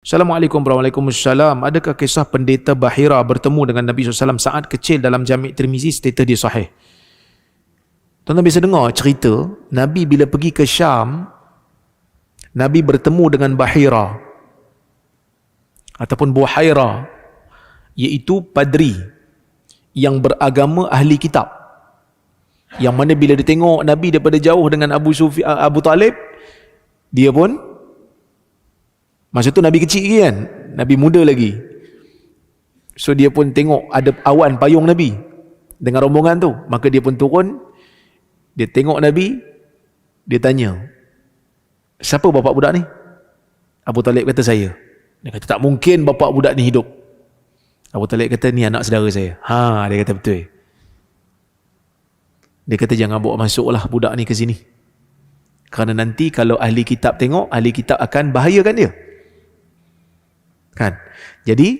Assalamualaikum warahmatullahi wabarakatuh. Adakah kisah pendeta Bahira bertemu dengan Nabi SAW saat kecil dalam Jami' Tirmizi, status dia sahih? Tuan-tuan bisa dengar cerita, Nabi bila pergi ke Syam, Nabi bertemu dengan Bahira ataupun Buhaira, iaitu padri yang beragama ahli kitab, yang mana bila dia tengok Nabi daripada jauh dengan Abu Talib, dia pun, masa tu Nabi kecil lagi kan, Nabi muda lagi, so dia pun tengok ada awan payung Nabi dengan rombongan tu, maka dia pun turun, dia tengok Nabi, dia tanya, siapa bapak budak ni? Abu Talib kata, saya. Dia kata, tak mungkin bapak budak ni hidup. Abu Talib kata, ni anak saudara saya. Dia kata, betul. Dia kata, jangan bawa masuklah budak ni ke sini, kerana nanti kalau ahli kitab tengok, ahli kitab akan bahayakan dia kan. Jadi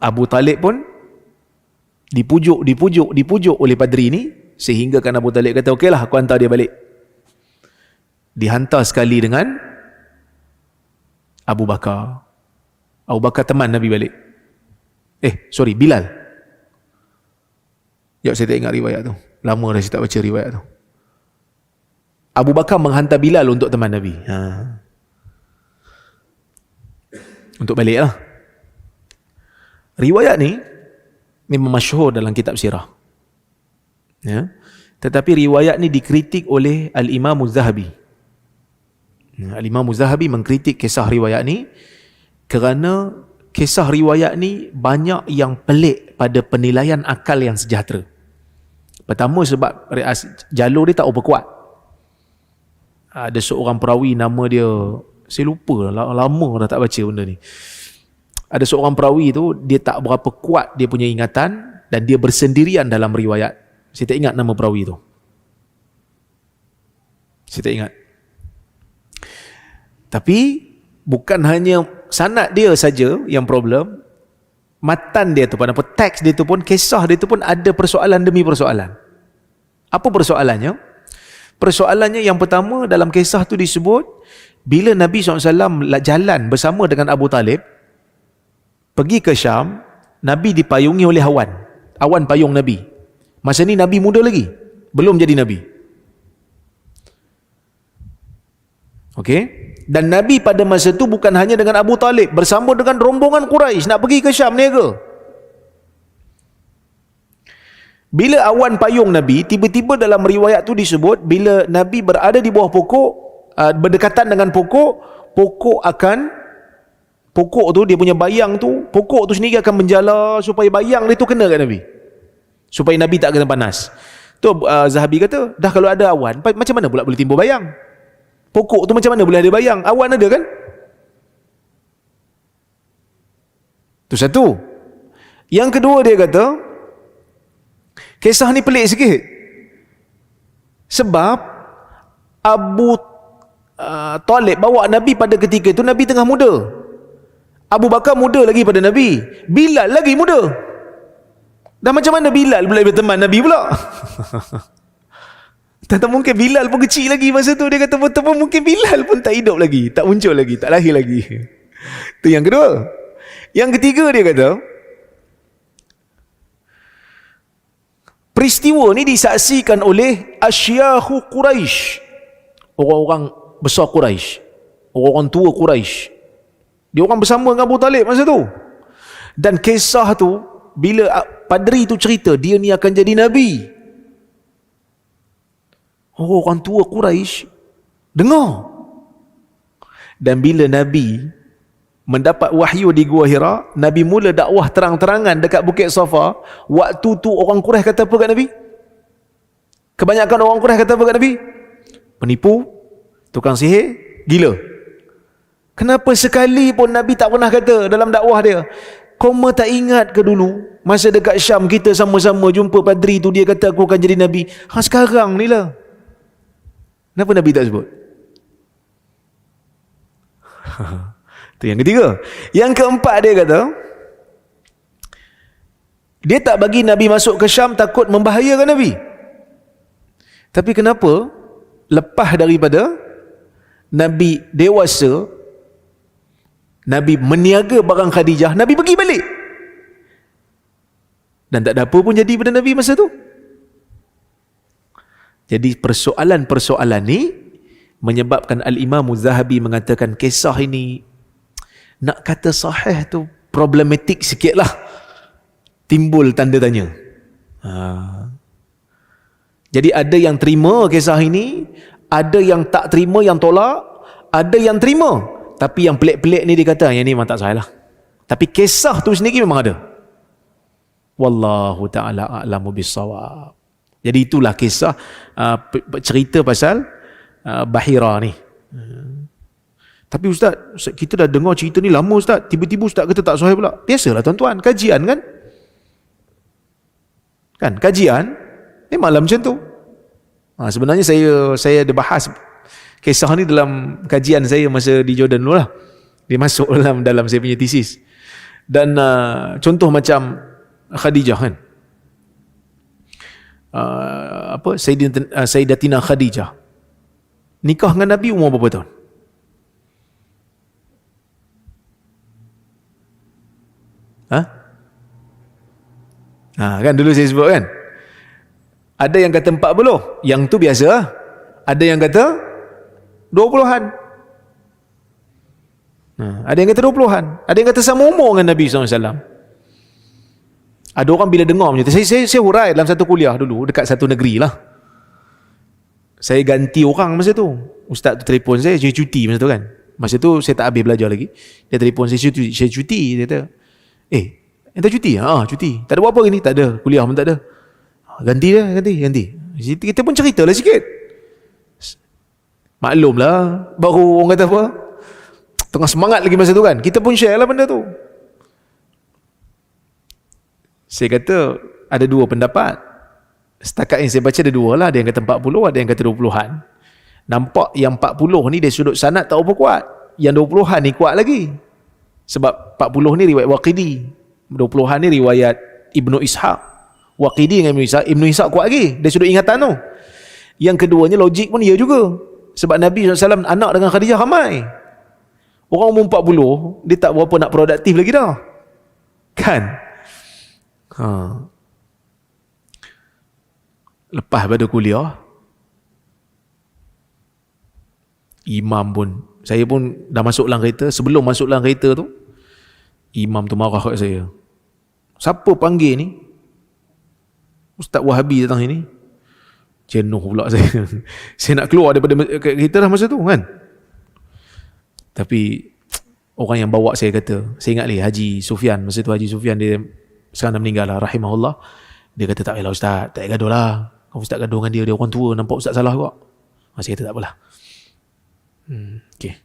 Abu Talib pun dipujuk oleh padri ni, sehingga kan Abu Talib kata, okeylah, aku hantar dia balik. Dihantar sekali dengan Abu Bakar. Abu Bakar teman Nabi balik. Bilal. Saya tak ingat riwayat tu. Lama dah saya tak baca riwayat tu. Abu Bakar menghantar Bilal untuk teman Nabi. Untuk balik lah. Riwayat ni memang masyhur dalam kitab sirah. Tetapi riwayat ni dikritik oleh Al-Imam Az-Zahabi. Al-Imam Az-Zahabi mengkritik kisah riwayat ni kerana kisah riwayat ni banyak yang pelik pada penilaian akal yang sejahtera. Pertama, sebab jalur dia tak berapa kuat. Ada seorang perawi, nama dia, saya lupa, lama dah tak baca benda ni. Ada seorang perawi tu, dia tak berapa kuat dia punya ingatan, dan dia bersendirian dalam riwayat. Saya tak ingat nama perawi tu. Saya tak ingat. Tapi bukan hanya sanad dia saja yang problem, matan dia tu pun, teks dia tu pun, kisah dia tu pun ada persoalan demi persoalan. Apa persoalannya? Persoalannya yang pertama, dalam kisah tu disebut, bila Nabi SAW jalan bersama dengan Abu Talib pergi ke Syam, Nabi dipayungi oleh awan payung Nabi. Masa ni Nabi muda lagi, belum jadi Nabi. Okey? Dan Nabi pada masa tu bukan hanya dengan Abu Talib, bersama dengan rombongan Quraisy nak pergi ke Syam niaga. Bila awan payung Nabi, tiba-tiba dalam riwayat tu disebut, bila Nabi berada di bawah pokok, berdekatan dengan pokok tu, dia punya bayang tu, pokok tu sendiri akan menjala supaya bayang dia tu kena kat Nabi, supaya Nabi tak kena panas. Tu Zahabi kata, dah kalau ada awan, macam mana pula boleh timbul bayang? Pokok tu macam mana boleh ada bayang? Awan ada kan? Tu satu. Yang kedua, dia kata, kisah ni pelik sikit. Sebab Abu Talib bawa Nabi pada ketika itu, Nabi tengah muda. Abu Bakar muda lagi pada Nabi. Bilal lagi muda. Dah macam mana Bilal boleh berteman Nabi pula? Tak mungkin, Bilal pun kecil lagi masa tu. Dia kata betul-betul mungkin Bilal pun tak hidup lagi, tak muncul lagi, tak lahir lagi. Itu yang kedua. Yang ketiga, dia kata peristiwa ni disaksikan oleh asyyahu Quraisy, orang-orang besar Quraisy, orang-orang tua Quraisy. Dia orang bersama dengan Abu Talib masa tu. Dan kisah tu, bila padri tu cerita dia ni akan jadi Nabi, orang tua Quraisy dengar. Dan bila Nabi mendapat wahyu di Gua Hira, Nabi mula dakwah terang-terangan dekat Bukit Safa. Waktu tu orang Quraisy kata apa kat Nabi? Kebanyakan orang Quraisy kata apa kat Nabi? Penipu, tukang sihir, gila. Kenapa sekali pun Nabi tak pernah kata dalam dakwah dia, kau tak ingat ke dulu masa dekat Syam kita sama-sama jumpa padri tu, dia kata aku akan jadi Nabi. Sekarang ni lah. Kenapa Nabi tak sebut? Itu yang ketiga. Yang keempat, dia kata dia tak bagi Nabi masuk ke Syam takut membahayakan Nabi. Tapi kenapa lepas daripada Nabi dewasa, Nabi meniaga barang Khadijah, Nabi pergi balik. Dan tak ada apa pun jadi pada Nabi masa tu. Jadi persoalan-persoalan ni menyebabkan Al-Imam Az-Zahabi mengatakan kisah ini nak kata sahih tu problematik sikit lah. Timbul tanda tanya. Jadi ada yang terima kisah ini, ada yang tak terima, yang tolak, ada yang terima. Tapi yang pelik-pelik ni dia kata, yang ni memang tak sahih lah. Tapi kisah tu sendiri memang ada. Wallahu ta'ala a'lamu bissawab. Jadi itulah kisah cerita pasal Bahira ni. Tapi Ustaz, kita dah dengar cerita ni lama Ustaz, tiba-tiba Ustaz kata tak sahih pula. Biasalah tuan-tuan, kajian kan? Kan, kajian memanglah macam tu. Sebenarnya saya ada bahas kisah ni dalam kajian saya masa di Jordan dulu lah. Dia masuk dalam saya punya tesis. Dan contoh macam Khadijah kan. Sayyidatina Khadijah nikah dengan Nabi umur berapa tahun? Kan dulu saya sebut kan, ada yang kata 40, yang tu biasa lah. Ada yang kata 20-an, ada yang kata 20-an, ada yang kata sama umur dengan Nabi SAW. Ada orang bila dengar macam tu, saya hurai dalam satu kuliah dulu dekat satu negeri lah. Saya ganti orang masa tu. Ustaz tu telefon saya cuti masa tu kan. Masa tu saya tak habis belajar lagi. Dia telefon saya cuti. Dia kata, ente cuti? Cuti. Tak ada buat apa ni? Tak ada. Kuliah pun tak ada. Ganti. Kita pun ceritalah sikit. Maklumlah, baru orang kata apa? Tengah semangat lagi masa tu kan. Kita pun share lah benda tu. Saya kata ada dua pendapat. Setakat yang saya baca ada dua lah. Ada yang kata 40, ada yang kata 20-an. Nampak yang 40 ni dari sudut sanad tak apa kuat. Yang 20-an ni kuat lagi. Sebab 40 ni riwayat Waqidi. 20-an ni riwayat Ibnu Ishaq. Waqidi dengan Ibnu Ishaq kuat lagi dari sudut ingatan tu. Yang keduanya logik pun ia juga. Sebab Nabi SAW anak dengan Khadijah ramai. Orang umur 40, dia tak berapa nak produktif lagi dah. Kan? Lepas pada kuliah, imam pun, saya pun dah masuk dalam kereta. Sebelum masuk dalam kereta tu, imam tu marah kat saya. Siapa panggil ni? Ustaz Wahabi datang sini. Jenuh pula saya. Saya nak keluar daripada kereta dah masa tu kan. Tapi orang yang bawa saya kata, saya ingat lagi Haji Sufyan. Masa tu Haji Sufyan dia sekarang dah meninggal lah, rahimahullah. Dia kata tak payahlah Ustaz, tak payah gaduh lah. Kalau Ustaz gaduh dengan dia orang tua, nampak Ustaz salah juga. Saya kata tak apalah. Okay.